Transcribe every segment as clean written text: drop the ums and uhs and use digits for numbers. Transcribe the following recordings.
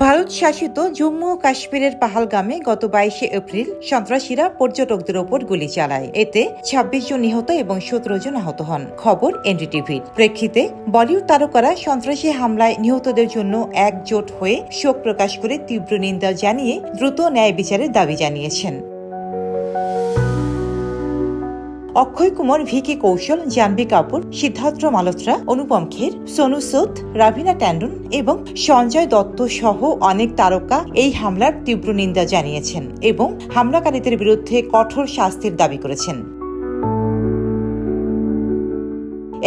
ভারত শাসিত জম্মু ও কাশ্মীরের পাহালগামে গত 22 এপ্রিল সন্ত্রাসীরা পর্যটকদের ওপর গুলি চালায়। এতে 26 জন নিহত এবং 17 জন আহত হন। খবর এনডিটিভির। প্রেক্ষিতে বলিউড তারকারা সন্ত্রাসী হামলায় নিহতদের জন্য একজোট হয়ে শোক প্রকাশ করে তীব্র নিন্দা জানিয়ে দ্রুত ন্যায় বিচারের দাবি জানিয়েছেন। অক্ষয় কুমার, ভিকি কৌশল, জাহ্নবী কাপুর, সিদ্ধার্থ মালহোত্রা, অনুপম খের, সোনু সুদ, রাভিনা ট্যান্ডন এবং সঞ্জয় দত্ত সহ অনেক তারকা এই হামলার তীব্র নিন্দা জানিয়েছেন এবং হামলাকারীদের বিরুদ্ধে কঠোর শাস্তির দাবি করেছেন।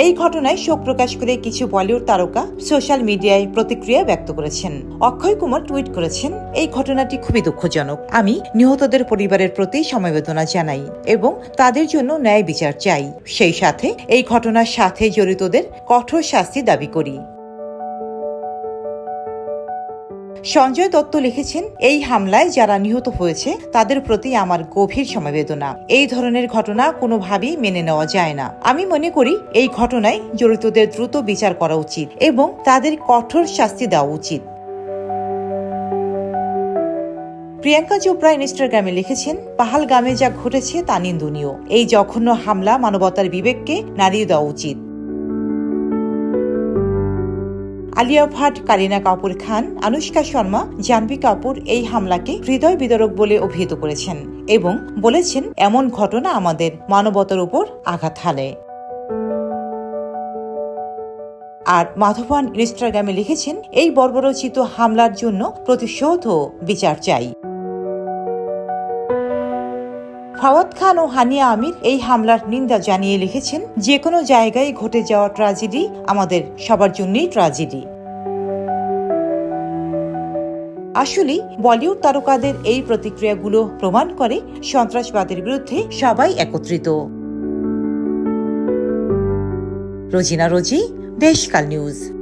এই ঘটনায় শোক প্রকাশ করে কিছু বলিউড তারকা সোশ্যাল মিডিয়ায় প্রতিক্রিয়া ব্যক্ত করেছেন। অক্ষয় কুমার টুইট করেছেন, এই ঘটনাটি খুবই দুঃখজনক। আমি নিহতদের পরিবারের প্রতি সমবেদনা জানাই এবং তাদের জন্য ন্যায় বিচার চাই। সেই সাথে এই ঘটনার সাথে জড়িতদের কঠোর শাস্তি দাবি করি। সঞ্জয় দত্ত লিখেছেন, এই হামলায় যারা নিহত হয়েছে তাদের প্রতি আমার গভীর সমবেদনা। এই ধরনের ঘটনা কোনোভাবেই মেনে নেওয়া যায় না। আমি মনে করি এই ঘটনায় জড়িতদের দ্রুত বিচার করা উচিত এবং তাদের কঠোর শাস্তি দেওয়া উচিত। প্রিয়াঙ্কা চোপড়া ইনস্টাগ্রামে লিখেছেন, পাহালগামে যা ঘটেছে তা নিন্দনীয়। এই জঘন্য হামলা মানবতার বিবেককে নাড়িয়ে দেওয়া উচিত। আলিয়া ভাট, কারিনা কাপুর খান, আনুষ্কা শর্মা, জাহ্নবী কাপুর এই হামলাকে হৃদয় বিদারক বলে অভিহিত করেছেন এবং বলেছেন, এমন ঘটনা আমাদের মানবতার উপর আঘাত হানে। আর মাধবান ইনস্টাগ্রামে লিখেছেন, এই বর্বরোচিত হামলার জন্য প্রতিশোধ ও বিচার চাই। ফাওয়াদ খান ও হানিয়া আমির এই হামলার নিন্দা জানিয়ে লিখেছেন, যে কোনো জায়গায় ঘটে যাওয়া ট্র্যাজেডি আমাদের সবার জন্যই ট্র্যাজেডি। আসলে বলিউড তারকাদের এই প্রতিক্রিয়াগুলো প্রমাণ করে সন্ত্রাসবাদের বিরুদ্ধে সবাই একত্রিত। রোজিনা রোজি, দেশকাল নিউজ।